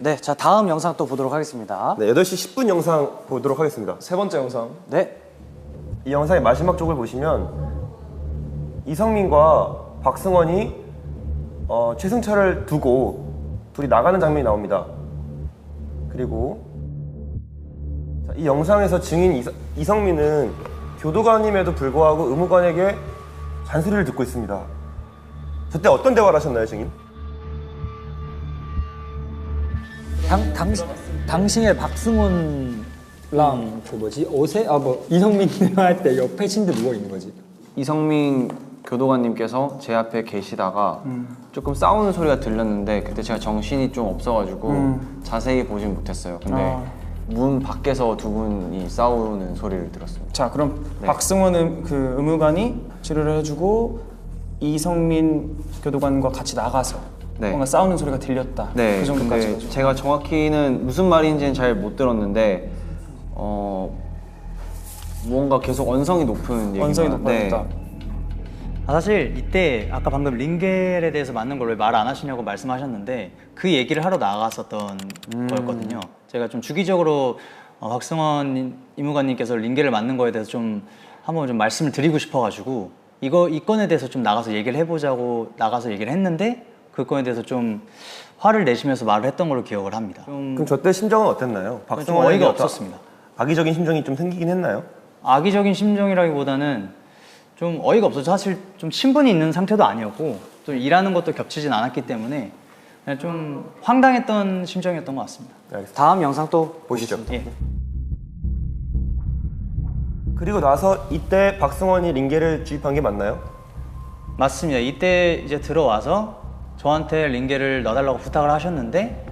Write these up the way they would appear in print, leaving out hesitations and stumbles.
네, 자 다음 영상 또 보도록 하겠습니다. 네, 8시 10분 영상 보도록 하겠습니다. 세 번째 영상. 네. 이 영상의 마지막 쪽을 보시면 이성민과 박승원이 최승철을 두고 둘이 나가는 장면이 나옵니다. 그리고 자, 이 영상에서 증인 이성민은 교도관임에도 불구하고 의무관에게 잔소리를 듣고 있습니다. 저때 어떤 대화를 하셨나요, 증인? 당시에 박승원랑 그 뭐지 이성민이랑 할 때 옆에 침대 누워 있는 거지. 이성민 교도관님께서 제 앞에 계시다가 조금 싸우는 소리가 들렸는데 그때 제가 정신이 좀 없어가지고 자세히 보진 못했어요. 근데 문 밖에서 두 분이 싸우는 소리를 들었습니다. 자, 그럼 네. 박승원 그 의무관이 치료를 해주고 이성민 교도관과 같이 나가서 네. 뭔가 싸우는 소리가 들렸다. 네, 그 정도까지. 근데 제가 정확히는 무슨 말인지는 잘 못 들었는데 뭔가 계속 언성이 높은 얘기가 언성이 높아졌다. 네. 사실 이때 아까 방금 링겔에 대해서 맞는 걸 왜 말 안 하시냐고 말씀하셨는데 그 얘기를 하러 나갔었던 거였거든요. 제가 좀 주기적으로 박승원 임무관님께서 링겔을 맞는 거에 대해서 좀 한번 좀 말씀을 드리고 싶어가지고 이 건에 대해서 좀 나가서 얘기를 해보자고 나가서 얘기를 했는데 그 건에 대해서 좀 화를 내시면서 말을 했던 걸로 기억을 합니다. 그럼 저 때 심정은 어땠나요? 좀 박승원에게 어이가 어떤 없었습니다. 악의적인 심정이 좀 생기긴 했나요? 악의적인 심정이라기보다는 좀 어이가 없었죠. 사실 좀 친분이 있는 상태도 아니었고 또 일하는 것도 겹치진 않았기 때문에 그냥 좀 황당했던 심정이었던 것 같습니다. 다음 영상 또 보시죠. 예. 그리고 나서 이때 박승원이 링겔을 주입한 게 맞나요? 맞습니다. 이때 이제 들어와서 저한테 링겔을 넣어달라고 부탁을 하셨는데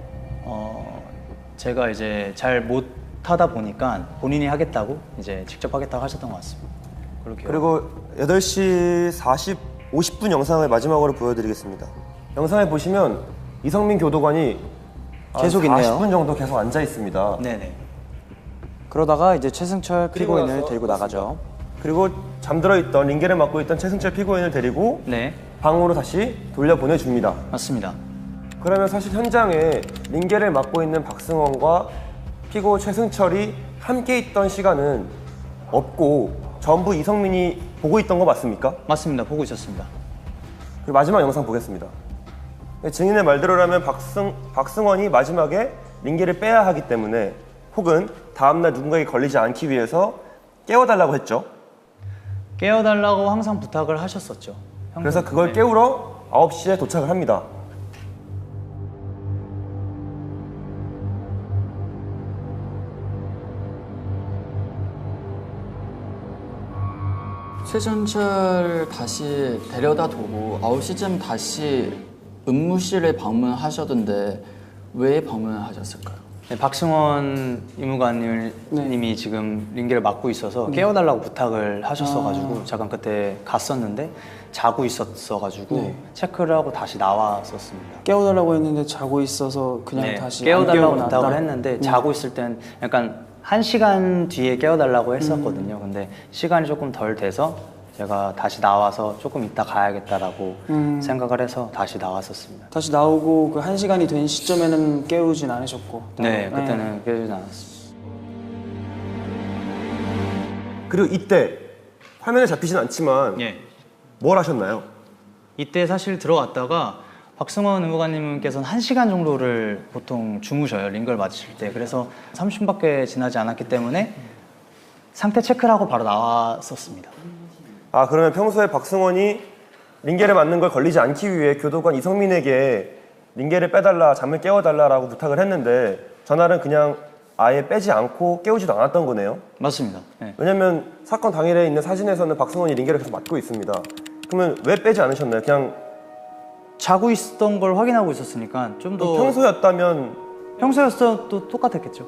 제가 이제 잘 못하다 보니까 본인이 하겠다고 이제 직접 하겠다고 하셨던 것 같습니다. 그리고 8시 50분 영상을 마지막으로 보여드리겠습니다. 영상에 보시면 이성민 교도관이 계속 있네요. 40분 정도 계속 앉아 있습니다. 네네. 그러다가 이제 최승철 피고인을 데리고 나가죠. 그리고 잠들어 있던 링겔을 맡고 있던 최승철 피고인을 데리고 네, 방으로 다시 돌려보내줍니다. 맞습니다. 그러면 사실 현장에 링겔을 맡고 있는 박승원과 피고 최승철이 함께 있던 시간은 없고 전부 이성민이 보고 있던 거 맞습니까? 맞습니다. 보고 있었습니다. 그리고 마지막 영상 보겠습니다. 증인의 말대로라면 박승원이 마지막에 링겔을 빼야 하기 때문에 혹은 다음날 누군가에게 걸리지 않기 위해서 깨워달라고 했죠. 깨워달라고 항상 부탁을 하셨었죠. 그래서 그걸 네. 깨우러 9시에 도착을 합니다. 최승철 다시 데려다 두고 9시쯤 다시 의무실에 방문하셨던데 왜 방문하셨을까요? 네, 박승원 임무관님이 지금 링겔을 맡고 있어서 깨워달라고 부탁을 하셨어가지고 잠깐 그때 갔었는데 자고 있었어가지고 체크를 하고 다시 나왔었습니다. 깨워달라고 했는데 자고 있어서 그냥 네, 다시 깨워달라고 안 부탁을 깨우고 했는데 자고 있을 땐 약간 1시간 뒤에 깨워달라고 했었거든요. 근데 시간이 조금 덜 돼서 제가 다시 나와서 조금 이따 가야겠다라고 생각을 해서 다시 나왔었습니다. 다시 나오고 그 1시간이 된 시점에는 깨우진 않으셨고. 네, 그때는 깨우진 않았습니다. 그리고 이때 화면에 잡히진 않지만 예. 뭘 하셨나요? 이때 사실 들어갔다가 박승원 의무관님께서는 1시간 정도를 보통 주무셔요, 링걸 맞으실 때. 그래서 30분밖에 지나지 않았기 때문에 상태 체크를 하고 바로 나왔었습니다. 아, 그러면 평소에 박승원이 링겔을 맞는 걸 걸리지 않기 위해 교도관 이성민에게 링겔을 빼달라, 잠을 깨워달라라고 부탁을 했는데 전날은 그냥 아예 빼지 않고 깨우지도 않았던 거네요. 맞습니다. 네. 왜냐면 사건 당일에 있는 사진에서는 박승원이 링겔을 계속 맞고 있습니다. 그러면 왜 빼지 않으셨나요? 그냥 자고 있었던 걸 확인하고 있었으니까 좀 더 평소였다면 평소였어도 똑같았겠죠.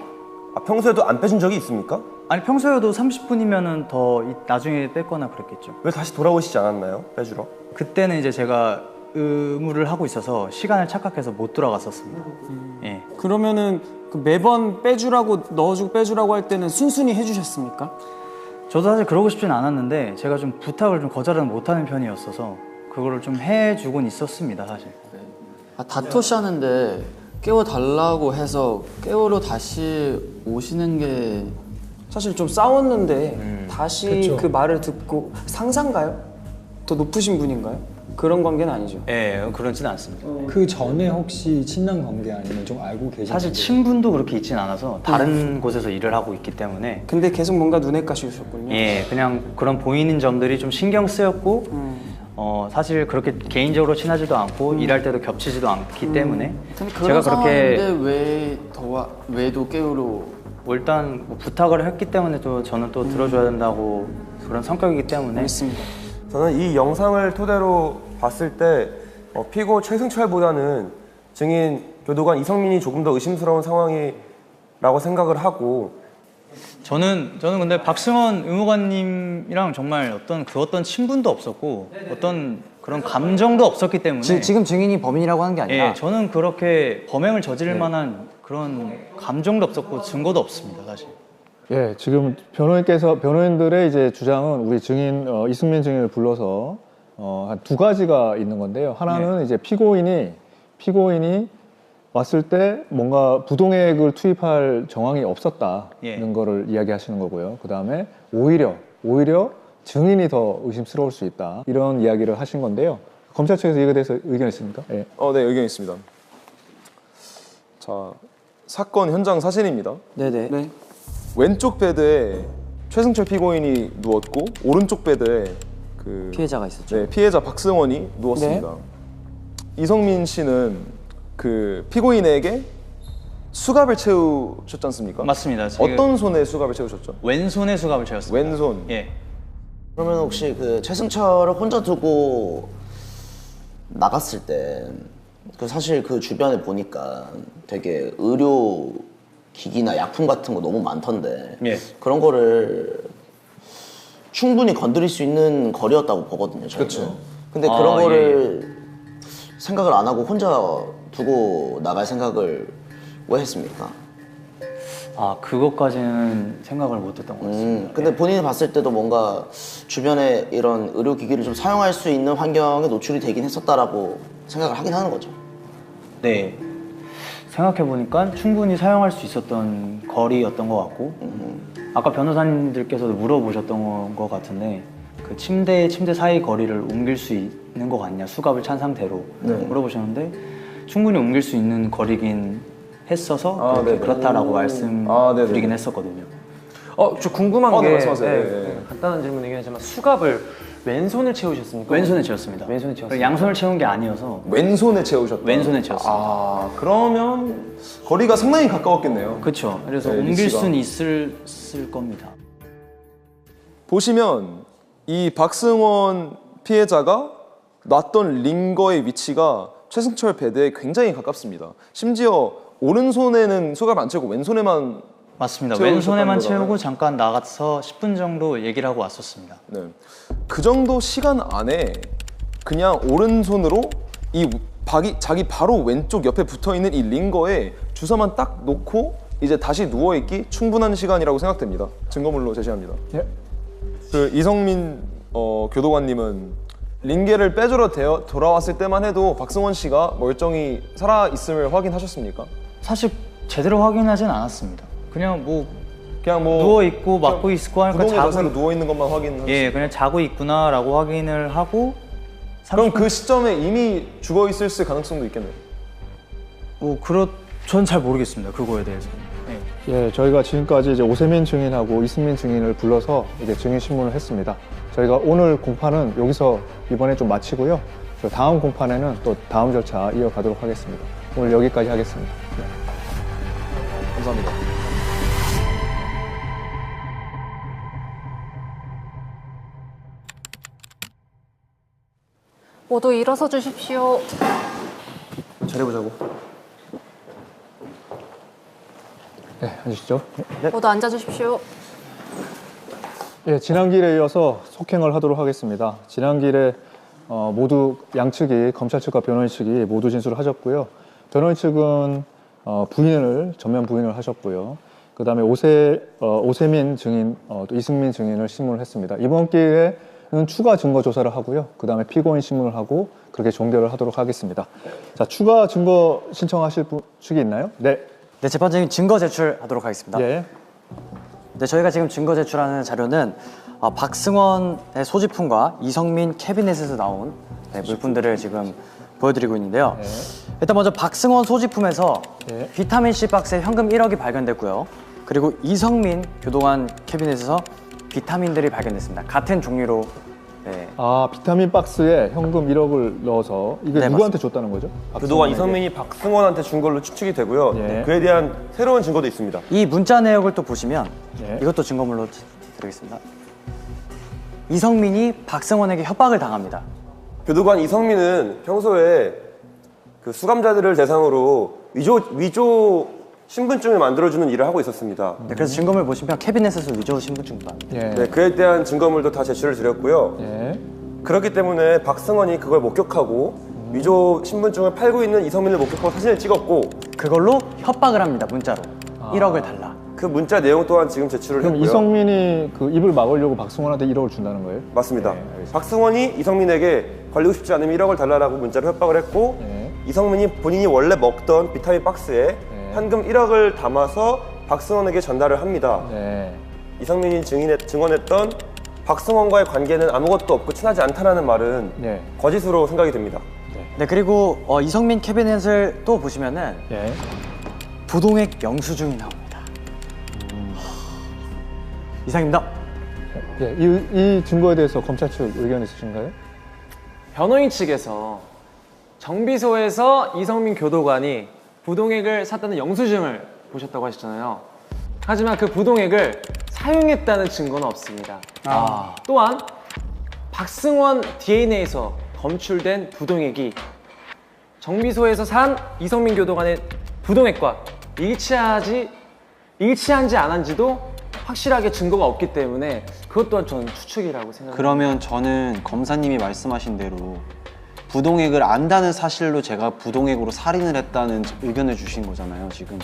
평소에도 안 빼준 적이 있습니까? 아니 평소여도 30분이면은 더 나중에 뺐거나 그랬겠죠. 왜 다시 돌아오시지 않았나요? 빼주러? 그때는 이제 제가 의무를 하고 있어서 시간을 착각해서 못 돌아갔었습니다. 예. 그러면은 그 매번 빼주라고 넣어주고 빼주라고 할 때는 순순히 해주셨습니까? 저도 사실 그러고 싶진 않았는데 제가 좀 부탁을 좀 거절을 못하는 편이었어서 그거를 좀 해주곤 있었습니다, 사실. 다투셨는데 깨워달라고 해서 깨우러 다시 오시는 게 사실 좀 싸웠는데 다시 그 말을 듣고 상사인가요? 더 높으신 분인가요? 그런 관계는 아니죠. 예, 그렇지는 않습니다. 그 전에 혹시 친남 관계 아니면 좀 알고 계신 사실 관계? 친분도 그렇게 있진 않아서 다른 곳에서 일을 하고 있기 때문에 근데 계속 뭔가 눈에 가시셨군요. 예, 그냥 그런 보이는 점들이 좀 신경 쓰였고 사실 그렇게 개인적으로 친하지도 않고 일할 때도 겹치지도 않기 때문에 근데 제가 그런 그렇게 상황인데 왜도 깨우러 뭐 일단 뭐 부탁을 했기 때문에 또 저는 또 들어줘야 된다고 그런 성격이기 때문에 알겠습니다. 저는 이 영상을 토대로 봤을 때 피고 최승철보다는 증인 교도관 이성민이 조금 더 의심스러운 상황이라고 생각을 하고 저는 근데 박승원 의무관님이랑 정말 어떤 친분도 없었고 어떤 그런 감정도 없었기 때문에 지금 증인이 범인이라고 하는 게 아니라 예, 저는 그렇게 범행을 저지를 만한 그런 감정도 없었고 증거도 없습니다, 사실. 예, 지금 변호인들의 이제 주장은 우리 증인 이승민 증인을 불러서 한 두 가지가 있는 건데요. 하나는 이제 피고인이 왔을 때 뭔가 부동액을 투입할 정황이 없었다는 거를 이야기하시는 거고요. 그 다음에 오히려 증인이 더 의심스러울 수 있다 이런 이야기를 하신 건데요. 검찰 측에서 이거에 대해서 의견 있습니까? 예. 네, 의견 있습니다. 자, 사건 현장 사진입니다. 네네. 네. 왼쪽 베드에 최승철 피고인이 누웠고 오른쪽 베드에 그 피해자가 있었죠. 네, 피해자 박승원이 누웠습니다. 이성민 씨는 그 피고인에게 수갑을 채우셨지 않습니까? 맞습니다. 어떤 손에 수갑을 채우셨죠? 왼손에 수갑을 채웠습니다. 왼손. 예. 그러면 혹시 그 최승철을 혼자 두고 나갔을 때 그 사실 그 주변에 보니까 되게 의료 기기나 약품 같은 거 너무 많던데 예. 그런 거를 충분히 건드릴 수 있는 거리였다고 보거든요. 저는. 그쵸. 근데 그런 거를 생각을 안 하고 혼자 두고 나갈 생각을 왜 했습니까? 아, 그것까지는 생각을 못했던 것 같습니다. 근데 본인이 봤을 때도 뭔가 주변에 이런 의료기기를 좀 사용할 수 있는 환경에 노출이 되긴 했었다라고 생각을 하긴 하는 거죠. 네. 생각해보니까 충분히 사용할 수 있었던 거리였던 것 같고 아까 변호사님들께서도 물어보셨던 것 같은데 그 침대 사이 거리를 옮길 수 있는 것 같냐 수갑을 찬 상태로 물어보셨는데 충분히 옮길 수 있는 거리긴 했어서 그렇다라고 말씀드리긴 했었거든요. 저 궁금한 네, 게 말씀하세요. 네. 간단한 질문이긴 하지만 수갑을 왼손을 채우셨습니까? 왼손에 채웠습니다. 왼손에 채웠어요. 양손을 채운 게 아니어서 왼손에 채우셨다. 왼손에 채웠습니다. 아, 그러면 거리가 상당히 가까웠겠네요. 그렇죠. 그래서 네, 옮길 위치가. 수는 있을 겁니다. 보시면 이 박승원 피해자가 놨던 링거의 위치가 최승철 베드에 굉장히 가깝습니다. 심지어 오른손에는 수갑 안 채우고 왼손에만 맞습니다. 채우셨다는 왼손에만 거잖아요. 채우고 잠깐 나가서 10분 정도 얘기를 하고 왔었습니다. 네. 그 정도 시간 안에 그냥 오른손으로 자기 바로 왼쪽 옆에 붙어있는 이 링거에 주사만 딱 놓고 이제 다시 누워있기 충분한 시간이라고 생각됩니다. 증거물로 제시합니다. 예. 그 이성민 교도관님은 링겔을 빼주러 돌아왔을 때만 해도 박승원 씨가 멀쩡히 살아있음을 확인하셨습니까? 사실 제대로 확인하진 않았습니다. 그냥 뭐 그냥 누워 있고 맞고 있고 하니까 부동의 자세로 누워 있는 것만 확인하셨어요. 예, 그냥 자고 있구나라고 확인을 하고 그럼 그 시점에 이미 죽어 있을 가능성도 있겠네요. 전 잘 모르겠습니다. 그거에 대해서는. 예. 예, 저희가 지금까지 이제 오세민 증인하고 이승민 증인을 불러서 이제 증인 신문을 했습니다. 저희가 오늘 공판은 여기서 이번에 좀 마치고요. 저 다음 공판에는 또 다음 절차 이어가도록 하겠습니다. 오늘 여기까지 하겠습니다. 네. 감사합니다. 모두 일어서 주십시오. 잘해보자고. 네, 앉으시죠. 모두 앉아 주십시오. 예, 지난 길에 이어서 속행을 하도록 하겠습니다. 지난 길에 모두 양측이 검찰 측과 변호인 측이 모두 진술을 하셨고요. 변호인 측은 전면 부인을 하셨고요. 그 다음에 오세민 증인, 또 이승민 증인을 신문을 했습니다. 이번 기회에 추가 증거 조사를 하고요. 그 다음에 피고인 신문을 하고 그렇게 종결을 하도록 하겠습니다. 자, 추가 증거 신청하실 분 측이 있나요? 네. 네, 재판장님 증거 제출하도록 하겠습니다. 예. 네, 저희가 지금 증거 제출하는 자료는 박승원의 소지품과 이성민 캐비넷에서 나온 물품들을 지금 보여드리고 있는데요. 네. 일단 먼저 박승원 소지품에서 네. 비타민C 박스에 현금 1억이 발견됐고요. 그리고 이성민 교도관 캐비넷에서 비타민들이 발견됐습니다. 같은 종류로. 네. 아, 비타민 박스에 현금 1억을 넣어서 이게 네, 누구한테 줬다는 거죠? 그동안 박승원에게? 이성민이 박승원한테 준 걸로 추측이 되고요. 예. 그에 대한 새로운 증거도 있습니다. 이 문자 내역을 또 보시면 네. 이것도 증거물로 드리겠습니다. 이성민이 박승원에게 협박을 당합니다. 교도관 이성민은 평소에 그 수감자들을 대상으로 위조 신분증을 만들어주는 일을 하고 있었습니다. 네, 그래서 증거물 보시면 캐비넷에서 위조 신분증도 나옵니다. 예. 네, 그에 대한 증거물도 다 제출을 드렸고요. 예. 그렇기 때문에 박승원이 그걸 목격하고 위조 신분증을 팔고 있는 이성민을 목격하고 사진을 찍었고 그걸로 협박을 합니다. 문자로 1억을 달라. 그 문자 내용 또한 지금 제출을 그럼 했고요. 이성민이 그 입을 막으려고 박승원한테 1억을 준다는 거예요? 맞습니다. 네, 알겠습니다. 박승원이 이성민에게 걸리고 싶지 않으면 1억을 달라고 문자로 협박을 했고 네. 이성민이 본인이 원래 먹던 비타민 박스에 네. 현금 1억을 담아서 박승원에게 전달을 합니다. 네. 이성민이 증언했던 박승원과의 관계는 아무것도 없고 친하지 않다는 말은 네. 거짓으로 생각이 됩니다. 네, 그리고 이성민 캐비넷을 또 보시면은 네. 부동액 영수증이 나옵니다. 이상입니다. 예, 이 증거에 대해서 검찰 측 의견 있으신가요? 변호인 측에서 정비소에서 이성민 교도관이 부동액을 샀다는 영수증을 보셨다고 하셨잖아요. 하지만 그 부동액을 사용했다는 증거는 없습니다. 또한 박승원 DNA에서 검출된 부동액이 정비소에서 산 이성민 교도관의 부동액과 일치한지 안 한지도 확실하게 증거가 없기 때문에 그것 또한 저는 추측이라고 생각합니다. 그러면 저는 검사님이 말씀하신 대로 부동액을 안다는 사실로 제가 부동액으로 살인을 했다는 의견을 주신 거잖아요, 지금.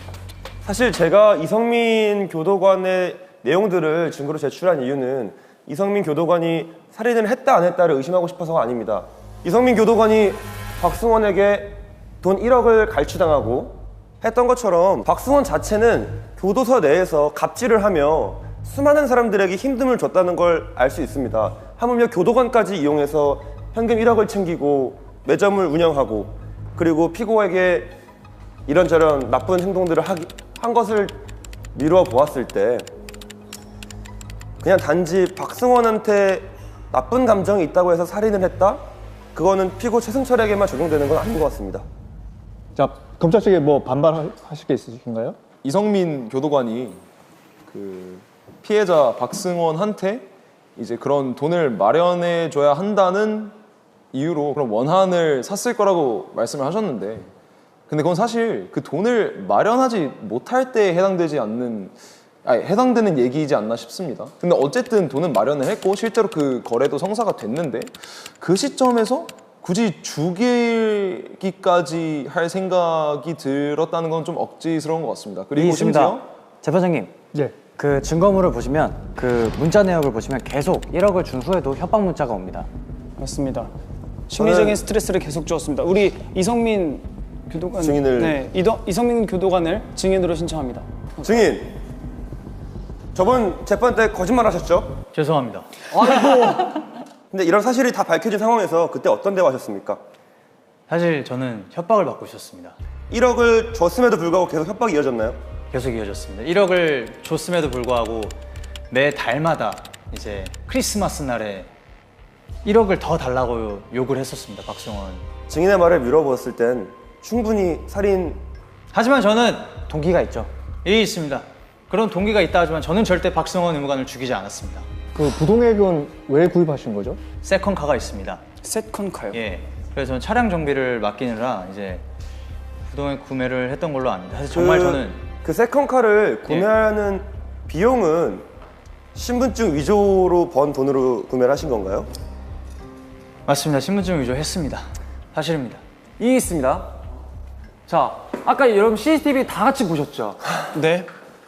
사실 제가 이성민 교도관의 내용들을 증거로 제출한 이유는 이성민 교도관이 살인을 했다 안 했다를 의심하고 싶어서가 아닙니다. 이성민 교도관이 박승원에게 돈 1억을 갈취당하고 했던 것처럼 박승원 자체는 교도소 내에서 갑질을 하며 수많은 사람들에게 힘듦을 줬다는 걸 알 수 있습니다. 하물며 교도관까지 이용해서 현금 1억을 챙기고 매점을 운영하고 그리고 피고에게 이런저런 나쁜 행동들을 한 것을 미루어 보았을 때 그냥 단지 박승원한테 나쁜 감정이 있다고 해서 살인을 했다? 그거는 피고 최승철에게만 적용되는 건 아닌 것 같습니다. 자, 검찰 측에 뭐 반발하실 게 있으신가요? 이성민 교도관이 그 피해자 박승원한테 이제 그런 돈을 마련해 줘야 한다는 이유로 그런 원한을 샀을 거라고 말씀을 하셨는데, 근데 그건 사실 그 돈을 마련하지 못할 때에 해당되는 얘기이지 않나 싶습니다. 근데 어쨌든 돈은 마련을 했고 실제로 그 거래도 성사가 됐는데 그 시점에서 굳이 죽이기까지 할 생각이 들었다는 건 좀 억지스러운 것 같습니다. 그리고 심지어 재판장님, 예. 그 증거물을 보시면 그 문자 내역을 보시면 계속 1억을 준 후에도 협박 문자가 옵니다. 맞습니다. 심리적인 스트레스를 계속 주었습니다. 우리 이성민 교도관 증인을 이성민 교도관을 증인으로 신청합니다. 증인, 저번 재판 때 거짓말 하셨죠? 죄송합니다. 근데 이런 사실이 다 밝혀진 상황에서 그때 어떤 대화하셨습니까? 사실 저는 협박을 받고 있었습니다. 1억을 줬음에도 불구하고 계속 협박이 이어졌나요? 계속 이어졌습니다. 1억을 줬음에도 불구하고 매 달마다 이제 크리스마스 날에 1억을 더 달라고 요구를 했었습니다, 박승원. 증인의 말을 물어보았을 땐 충분히 살인... 하지만 저는 동기가 있죠. 있습니다. 그런 동기가 있다 하지만 저는 절대 박승원 의무관을 죽이지 않았습니다. 그 부동액은 왜 구입하신 거죠? 세컨카가 있습니다. 세컨카요? 예. 그래서 저는 차량 정비를 맡기느라 이제 부동액 구매를 했던 걸로 압니다. 사실 정말 저는 그 세컨카를 구매하는 비용은 신분증 위조로 번 돈으로 구매를 하신 건가요? 맞습니다. 신분증 위조했습니다. 사실입니다. 이 있습니다. 자, 아까 여러분 CCTV 다 같이 보셨죠?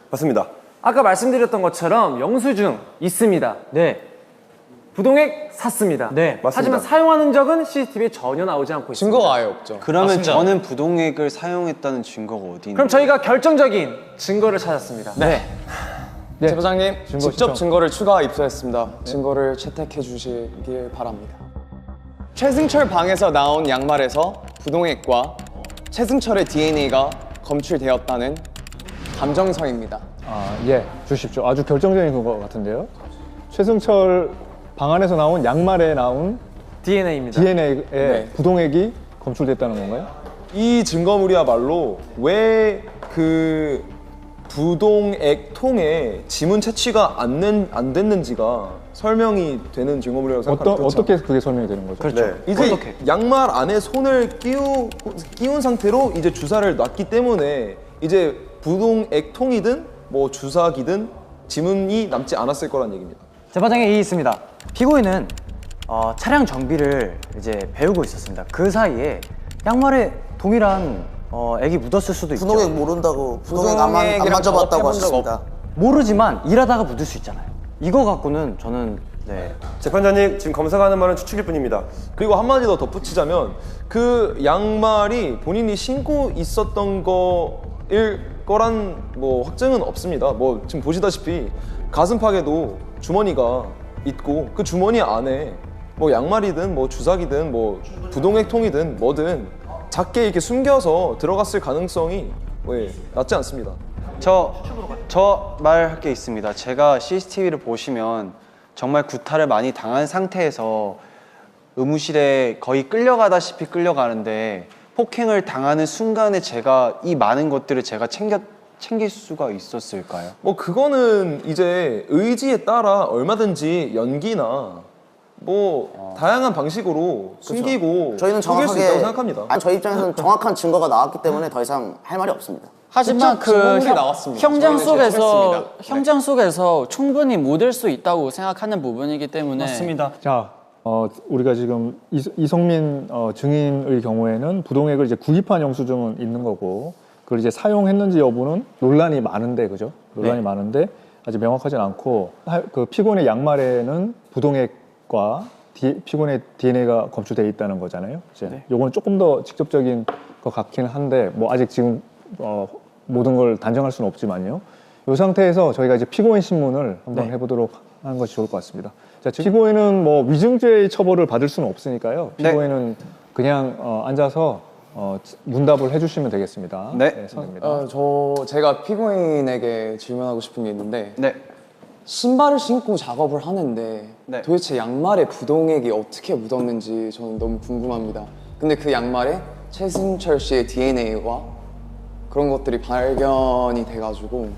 맞습니다. 아까 말씀드렸던 것처럼 영수증 있습니다. 네. 부동액 샀습니다. 네, 맞습니다. 하지만 사용한 흔적은 CCTV에 전혀 나오지 않고 있습니다. 증거가 아예 없죠. 그러면 저는 부동액을 사용했다는 증거가 어디 있나요? 그럼 저희가 결정적인 증거를 찾았습니다. 네. 네. 재부장님, 증거 직접 신청. 증거를 추가 입수했습니다. 증거를 채택해 주시길 바랍니다. 최승철 방에서 나온 양말에서 부동액과 최승철의 DNA가 검출되었다는 감정서입니다. 아, 예, 주십시오. 아주 결정적인 것 같은데요. 최승철 방 안에서 나온 양말에 나온 DNA입니다. DNA에 네. 부동액이 검출됐다는 건가요? 이 증거물이야말로 왜 그 부동액 통에 지문 채취가 안 됐는지가 설명이 되는 증거물이라고 생각합니다. 어떻게 그게 설명이 되는 거죠? 그렇죠. 이제 양말 안에 손을 끼운 상태로 이제 주사를 놨기 때문에 이제 부동액 통이든 뭐 주사기든 지문이 남지 않았을 거란 얘기입니다. 재판장에 이의 있습니다. 피고인은 차량 정비를 이제 배우고 있었습니다. 그 사이에 양말에 동일한 액이 묻었을 수도 있죠. 부동액 모른다고 부동액 안 만져봤다고 하셨습니다. 모르지만 일하다가 묻을 수 있잖아요. 이거 갖고는 저는 네. 재판장님 지금 검사가 하는 말은 추측일 뿐입니다. 그리고 한마디 더 덧붙이자면 그 양말이 본인이 신고 있었던 거일 거란 뭐 확증은 없습니다. 뭐 지금 보시다시피 가슴팍에도 주머니가 있고 그 주머니 안에 뭐 양말이든 뭐 주사기든 뭐 부동액 통이든 뭐든 작게 이렇게 숨겨서 들어갔을 가능성이 낮지 않습니다. 저 말할 게 있습니다. 제가 CCTV를 보시면 정말 구타를 많이 당한 상태에서 의무실에 거의 끌려가다시피 끌려가는데 폭행을 당하는 순간에 제가 이 많은 것들을 제가 챙길 수가 있었을까요? 뭐 그거는 이제 의지에 따라 얼마든지 연기나 뭐 다양한 방식으로 숨기고 저희는 숨길 수 있다고 정확하게 생각합니다. 아니 저희 입장에서는 정확한 증거가 나왔기 때문에 더 이상 할 말이 없습니다. 하지만 그 형장 속에서 네. 충분히 묻을 수 있다고 생각하는 부분이기 때문에 맞습니다. 자, 우리가 지금 이성민 증인의 경우에는 부동액을 이제 구입한 영수증은 있는 거고, 그걸 이제 사용했는지 여부는 논란이 많은데, 그죠? 논란이 많은데 아직 명확하진 않고, 그 피고인의 양말에는 부동액과 피고인의 DNA가 검출되어 있다는 거잖아요. 이제 요거는 조금 더 직접적인 것 같긴 한데, 뭐 아직 지금 모든 걸 단정할 수는 없지만요. 이 상태에서 저희가 이제 피고인 신문을 한번 해보도록 하는 것이 좋을 것 같습니다. 자, 피고인은 뭐 위증죄의 처벌을 받을 수는 없으니까요. 피고인은 그냥 앉아서 문답을 해주시면 되겠습니다. 네. 선생님입니다. 제가 피고인에게 질문하고 싶은 게 있는데 네. 신발을 신고 작업을 하는데 도대체 양말에 부동액이 어떻게 묻었는지 저는 너무 궁금합니다. 근데 그 양말에 최승철 씨의 DNA와 그런 것들이 발견이 돼가지고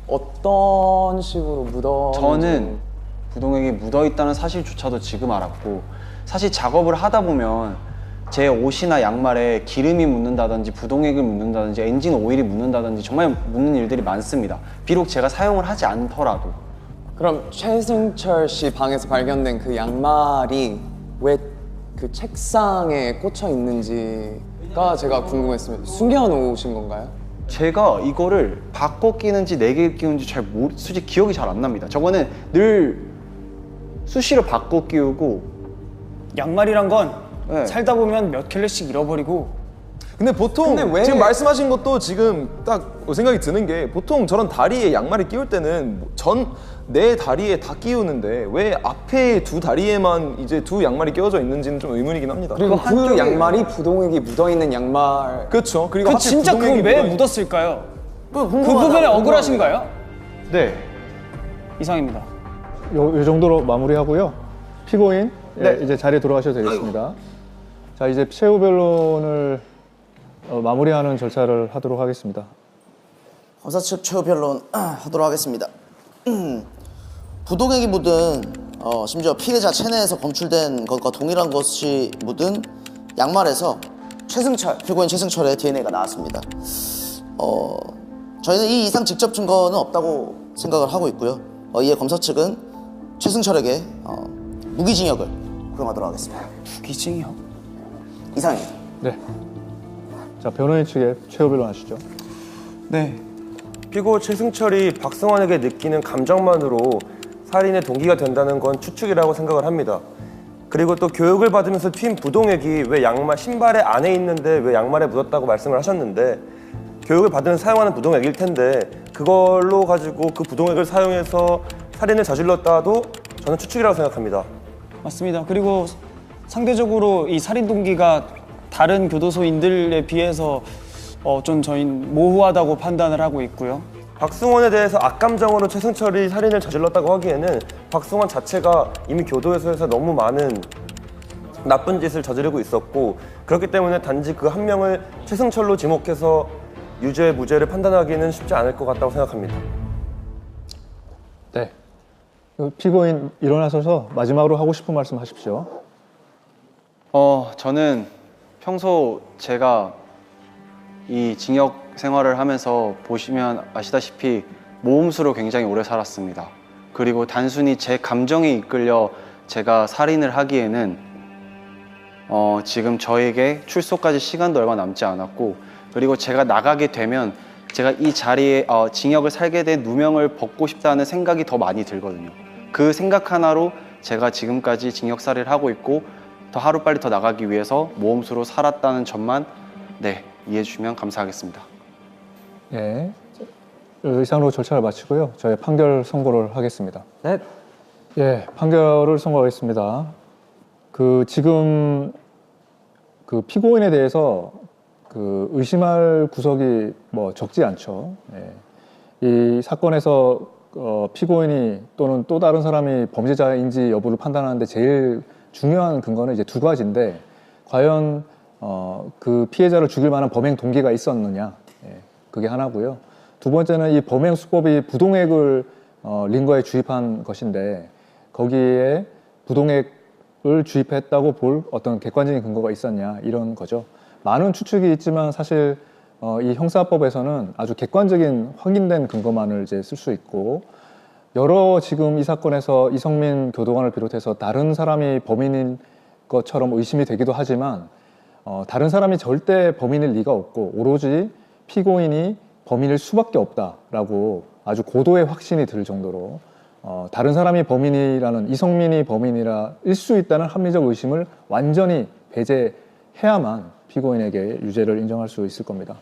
어떤 식으로 묻었는지 저는 부동액이 묻어있다는 사실조차도 지금 알았고, 사실 작업을 하다 보면 제 옷이나 양말에 기름이 묻는다든지 부동액을 묻는다든지 엔진 오일이 묻는다든지 정말 묻는 일들이 많습니다. 비록 제가 사용을 하지 않더라도. 그럼 최승철 씨 방에서 발견된 그 양말이 왜 그 책상에 꽂혀 있는지가 제가 궁금했습니다. 숨겨놓으신 건가요? 제가 이거를 바꿔 끼는지 내게 끼우는지 솔직히 기억이 잘 안 납니다. 저거는 늘 수시로 바꿔 끼우고. 양말이란 건 살다 보면 몇 켤레씩 잃어버리고. 근데 보통 지금 말씀하신 것도 지금 딱 생각이 드는 게, 보통 저런 다리에 양말을 끼울 때는 내 다리에 다 끼우는데 왜 앞에 두 다리에만 이제 두 양말이 끼워져 있는지는 좀 의문이긴 합니다. 그리고 그 양말이 부동액이 묻어있는 양말. 그렇죠. 그리고 그 진짜 그거 왜 묻었을까요? 그 부분에 억울하신가요? 네. 이상입니다. 요 정도로 마무리하고요. 피고인 이제 자리에 돌아가셔도 되겠습니다. 자, 이제 최후 변론을 마무리하는 절차를 하도록 하겠습니다. 검사 측 최후 변론 하도록 하겠습니다. 부동액이 묻은 심지어 피해자 체내에서 검출된 것과 동일한 것이 묻은 양말에서 피고인 최승철의 DNA가 나왔습니다. 저희는 이 이상 직접 증거는 없다고 생각을 하고 있고요. 이에 검사 측은 최승철에게 무기징역을 구형하도록 하겠습니다. 무기징역? 이상입니다. 네. 자, 변호인 측에 최후 변론 하시죠. 네. 피고 최승철이 박승환에게 느끼는 감정만으로 살인의 동기가 된다는 건 추측이라고 생각을 합니다. 그리고 또 교육을 받으면서 튄 부동액이 왜 신발의 안에 있는데 왜 양말에 묻었다고 말씀을 하셨는데 교육을 받으면서 사용하는 부동액일 텐데 그걸로 가지고 그 부동액을 사용해서 살인을 저질렀다도 저는 추측이라고 생각합니다. 맞습니다. 그리고 상대적으로 이 살인 동기가 다른 교도소인들에 비해서 좀 저희는 모호하다고 판단을 하고 있고요. 박승원에 대해서 악감정으로 최승철이 살인을 저질렀다고 하기에는 박승원 자체가 이미 교도소에서 너무 많은 나쁜 짓을 저지르고 있었고 그렇기 때문에 단지 그 한 명을 최승철로 지목해서 유죄, 무죄를 판단하기는 쉽지 않을 것 같다고 생각합니다. 네. 피고인 일어나셔서 마지막으로 하고 싶은 말씀 하십시오. 저는 평소 제가 이 징역 생활을 하면서 보시면 아시다시피 모험수로 굉장히 오래 살았습니다. 그리고 단순히 제 감정에 이끌려 제가 살인을 하기에는 지금 저에게 출소까지 시간도 얼마 남지 않았고 그리고 제가 나가게 되면 제가 이 자리에 징역을 살게 된 누명을 벗고 싶다는 생각이 더 많이 들거든요. 그 생각 하나로 제가 지금까지 징역살이를 하고 있고 더 하루빨리 더 나가기 위해서 모험수로 살았다는 점만 이해해 주시면 감사하겠습니다. 예, 이상으로 절차를 마치고요. 저희 판결 선고를 하겠습니다. 네. 예, 판결을 선고하겠습니다. 지금 피고인에 대해서 의심할 구석이 적지 않죠. 예. 이 사건에서 피고인이 또는 또 다른 사람이 범죄자인지 여부를 판단하는데 제일 중요한 근거는 이제 두 가지인데 과연 그 피해자를 죽일 만한 범행 동기가 있었느냐, 그게 하나고요. 두 번째는 이 범행 수법이 부동액을 링거에 주입한 것인데 거기에 부동액을 주입했다고 볼 어떤 객관적인 근거가 있었냐, 이런 거죠. 많은 추측이 있지만 사실 이 형사법에서는 아주 객관적인 확인된 근거만을 이제 쓸 수 있고 여러 지금 이 사건에서 이성민 교도관을 비롯해서 다른 사람이 범인인 것처럼 의심이 되기도 하지만 다른 사람이 절대 범인일 리가 없고 오로지 피고인이 범인일 수밖에 없다라고 아주 고도의 확신이 들 정도로 다른 사람이 범인이라는 이성민이 범인이라 일 수 있다는 합리적 의심을 완전히 배제해야만 피고인에게 유죄를 인정할 수 있을 겁니다.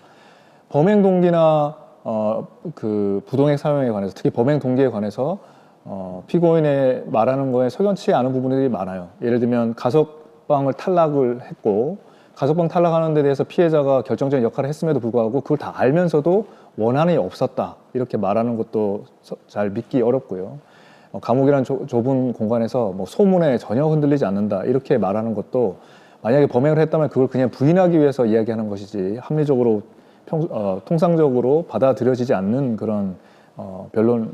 범행 동기나 그 부동액 사용에 관해서 특히 범행 동기에 관해서 피고인의 말하는 거에 석연치 않은 부분들이 많아요. 예를 들면 가석방을 탈락을 했고 가석방 탈락하는 데 대해서 피해자가 결정적인 역할을 했음에도 불구하고 그걸 다 알면서도 원한이 없었다 이렇게 말하는 것도 잘 믿기 어렵고요. 감옥이란 좁은 공간에서 소문에 전혀 흔들리지 않는다 이렇게 말하는 것도 만약에 범행을 했다면 그걸 그냥 부인하기 위해서 이야기하는 것이지 합리적으로 통상적으로 받아들여지지 않는 그런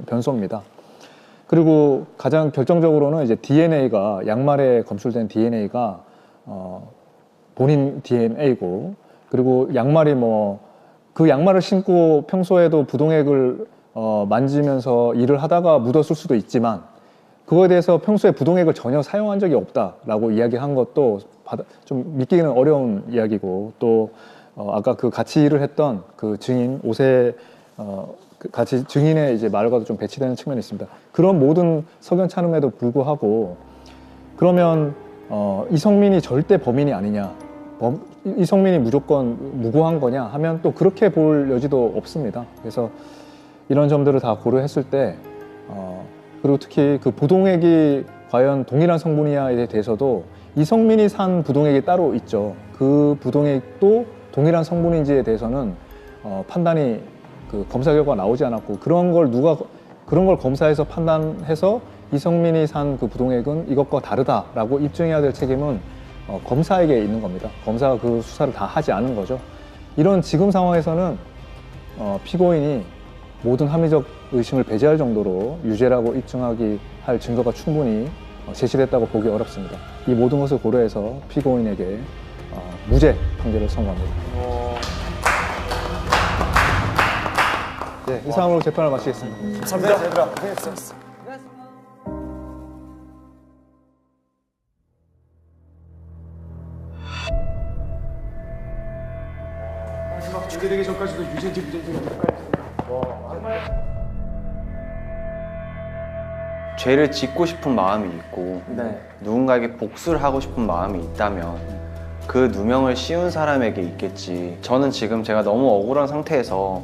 변소입니다. 그리고 가장 결정적으로는 이제 DNA가 양말에 검출된 DNA가 본인 DNA고 그리고 양말이 그 양말을 신고 평소에도 부동액을 만지면서 일을 하다가 묻었을 수도 있지만 그거에 대해서 평소에 부동액을 전혀 사용한 적이 없다라고 이야기한 것도 좀 믿기는 어려운 이야기고 또 아까 그 같이 일을 했던 그 증인 같이 증인의 이제 말과도 좀 배치되는 측면이 있습니다. 그런 모든 석연찮음에도 불구하고 그러면 이성민이 절대 범인이 아니냐, 이성민이 무조건 무고한 거냐 하면 또 그렇게 볼 여지도 없습니다. 그래서 이런 점들을 다 고려했을 때 그리고 특히 그 부동액이 과연 동일한 성분이냐에 대해서도 이성민이 산 부동액이 따로 있죠. 그 부동액도 동일한 성분인지에 대해서는 판단이 그 검사 결과가 나오지 않았고 그런 걸 검사해서 판단해서 이성민이 산 그 부동액은 이것과 다르다라고 입증해야 될 책임은 검사에게 있는 겁니다. 검사가 그 수사를 다 하지 않은 거죠. 이런 지금 상황에서는 피고인이 모든 합리적 의심을 배제할 정도로 유죄라고 입증하기 할 증거가 충분히 제시됐다고 보기 어렵습니다. 이 모든 것을 고려해서 피고인에게 무죄 판결을 선고합니다. 네, 이상으로 재판을 마치겠습니다. 감사합니다. 얘들아, 고생했어. 마지막 유죄되기 전까지도 유죄인지 무죄인지 죄를 짓고 싶은 마음이 있고 누군가에게 복수를 하고 싶은 마음이 있다면 그 누명을 씌운 사람에게 있겠지. 저는 지금 제가 너무 억울한 상태에서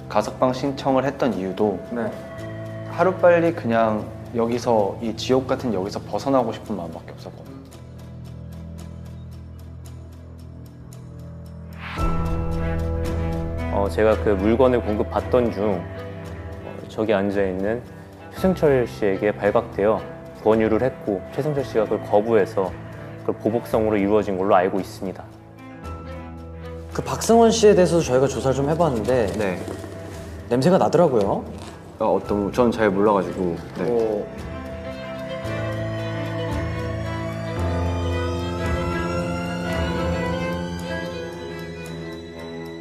가석방 신청을 했던 이유도 하루빨리 그냥 여기서 이 지옥 같은 여기서 벗어나고 싶은 마음밖에 없었거든요. 제가 그 물건을 공급받던 중 저기 앉아있는 최승철 씨에게 발각되어 권유를 했고 최승철 씨가 그걸 거부해서 그걸 보복성으로 이루어진 걸로 알고 있습니다. 그 박승원 씨에 대해서도 저희가 조사를 좀 해봤는데 냄새가 나더라고요. 어떤 저는 잘 몰라가지고.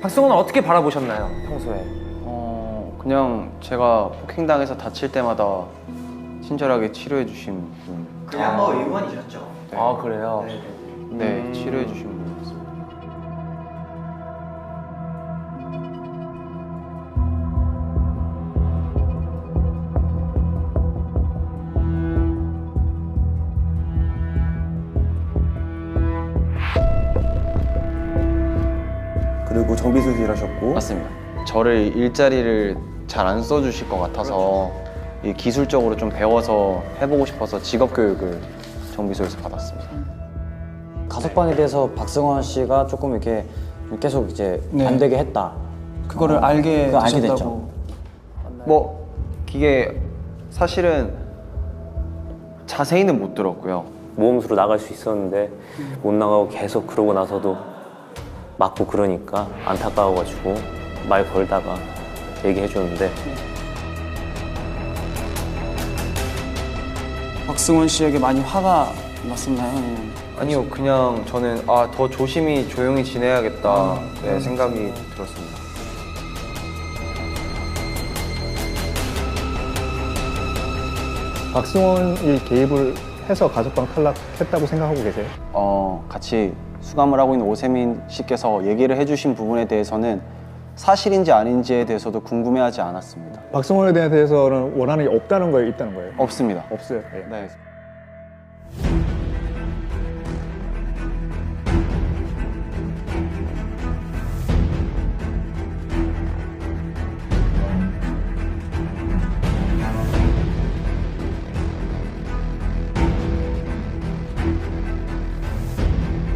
박승원은 어떻게 바라보셨나요, 평소에? 그냥 제가 폭행당해서 다칠 때마다 친절하게 치료해 주신 분. 그냥 뭐 의원이셨죠? 아 그래요? 네, 치료해 주신 분이었습니다. 그리고 정비소에서 일하셨고. 맞습니다. 저를 일자리를 잘 안 써주실 것 같아서 이 기술적으로 좀 배워서 해보고 싶어서 직업교육을 정비소에서 받았습니다. 가석방에 대해서 박승원 씨가 조금 이렇게 계속 이제 반대게 했다. 그거를 알게 그거 알게 되셨다고. 됐죠. 뭐 이게 사실은 자세히는 못 들었고요. 모험수로 나갈 수 있었는데 못 나가고 계속 그러고 나서도 맞고 그러니까 안타까워가지고 말 걸다가 얘기해 줬는데 박승원 씨에게 많이 화가 났었나요? 아니면? 아니요, 그냥 저는 더 조심히 조용히 지내야겠다 생각이 들었습니다. 박승원이 개입을 해서 가석방 탈락했다고 생각하고 계세요? 같이 수감을 하고 있는 오세민 씨께서 얘기를 해주신 부분에 대해서는 사실인지 아닌지에 대해서도 궁금해하지 않았습니다. 박승원에 대해서는 원한이 없다는 거예요, 있다는 거예요? 없습니다. 없어요. 네.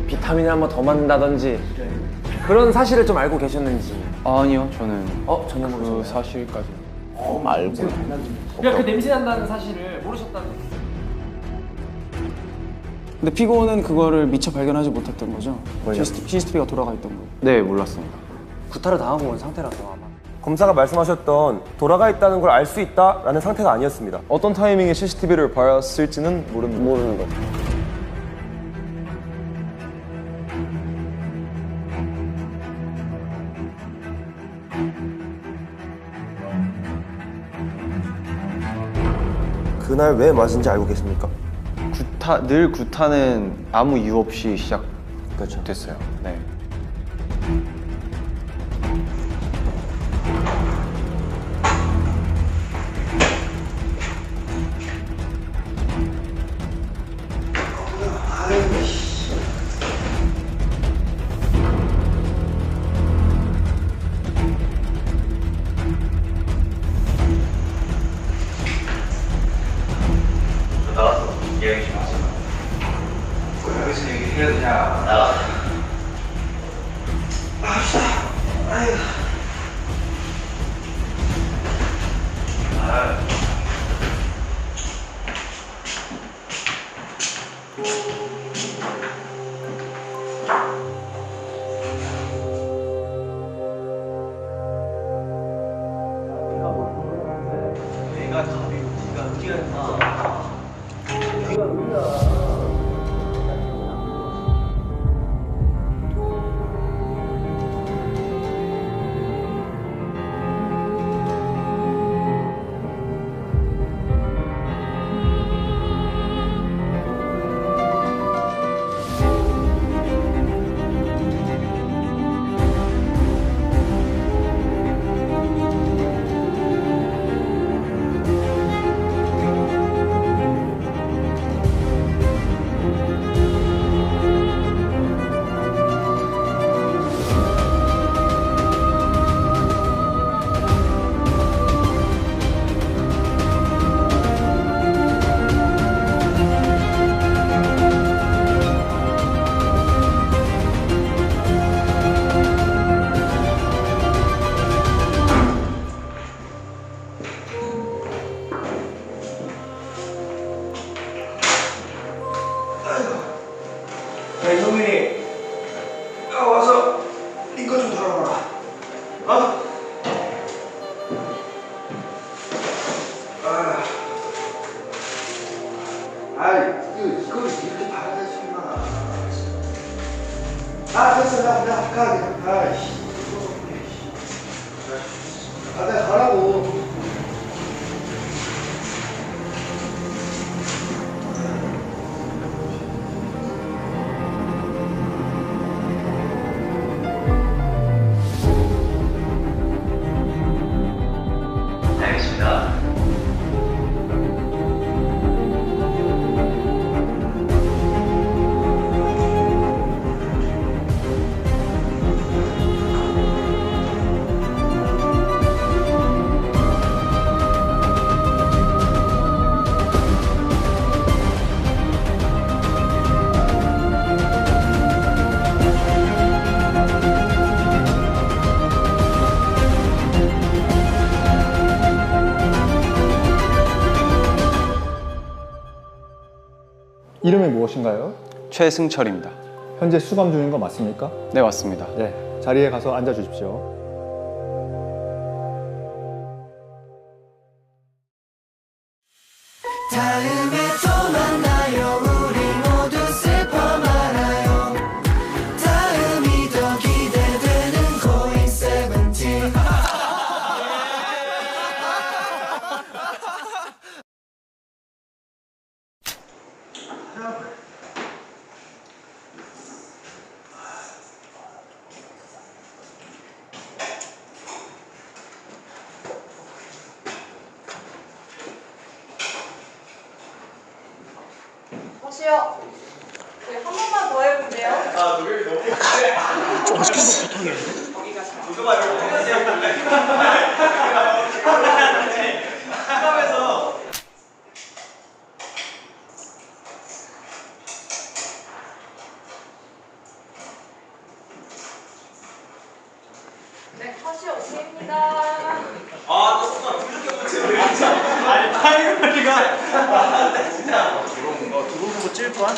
비타민을 한 번 더 맞는다든지 그런 사실을 좀 알고 계셨는지. 아니요, 저는 전혀 모르셨나요? 그 사실까지. 알고. 그냥 그 냄새 난다는 사실을 모르셨다는. 근데 피고는 그거를 미처 발견하지 못했던 거죠? CCTV가 돌아가 있던 거. 네, 몰랐습니다. 구타를 당하고 온 상태라서 아마. 검사가 말씀하셨던 돌아가 있다는 걸 알 수 있다라는 상태가 아니었습니다. 어떤 타이밍에 CCTV를 봤을지는 모르는 거죠. 그날 왜 맞은지 알고 계십니까? 늘 구타는 아무 이유 없이 시작됐어요. 네. 나가서 이야기 좀 하자. 여기서 얘기해야 되냐? 나가. 합시다. 아이고. 내가 답이고 네가 어디가 있나? 가라고. 알겠습니다. 이름이 무엇인가요? 최승철입니다. 현재 수감 중인 거 맞습니까? 네, 맞습니다. 네, 자리에 가서 앉아 주십시오. 다음에 또 만나요. 우리 모두 슬퍼 말아요. 다음이 더 기대되는 고잉 세븐틴. 혹시요? 네, 한 번만 더 해볼게요. 아, 노력이 너무 큰데. 좀 시켜서 못하겠는데? 누가 하면서 네, 컷이 오케이입니다. 아, 또 순간 이렇게 못해. 아니, 타이머리가. 아, 진짜. 두분 보고 찔 거야?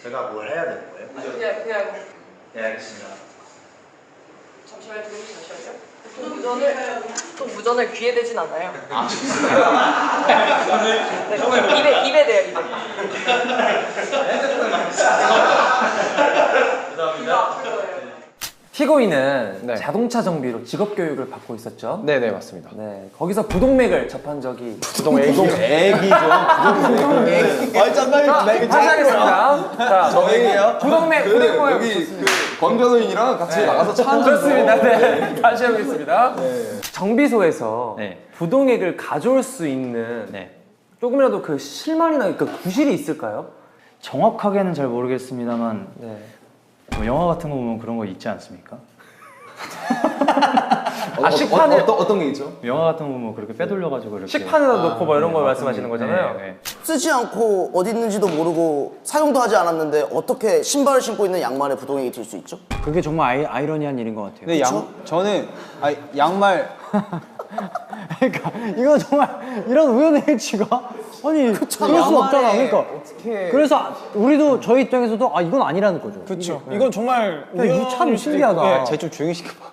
제가 뭘 해야 되는 거예요? 그냥. 네, 알겠습니다. 잠시만 잠시만요. 또 무전을 귀에 대진 않아요. 네, 입에 대요, 입에. 피고인은 자동차 정비로 직업 교육을 받고 있었죠? 네네, 맞습니다. 네, 거기서 부동맥을 접한 적이 부동액이죠. 부동맥. 다시 하겠습니다. 자, 저에게요? 부동맥 여기 권 변호인이랑 같이 나가서 차 한잔 그렇습니다. 네, 다시 해보겠습니다. 정비소에서 부동액을 가져올 수 있는 조금이라도 그 실마리나 그 구실이 있을까요? 정확하게는 잘 모르겠습니다만 뭐 영화 같은 거 보면 그런 거 있지 않습니까? 식판에 어떤 게 있죠? 영화 같은 거 보면 그렇게 빼돌려가지고 이렇게 식판에다 놓고 뭐 이런 걸 말씀하시는 거잖아요. 쓰지 않고 어디 있는지도 모르고 사용도 하지 않았는데 어떻게 신발을 신고 있는 양말에 부동액이 들 수 있죠? 그게 정말 아이러니한 일인 것 같아요. 근데 저는 양말 그러니까 이거 정말 이런 우연의 일치가 아니 그럴 수 없잖아. 그러니까 어떻게 그래서 우리도 저희 입장에서도 아 이건 아니라는 거죠. 그렇죠. 이건 정말 참 신기하다. 쟤 좀 조용히 시켜봐.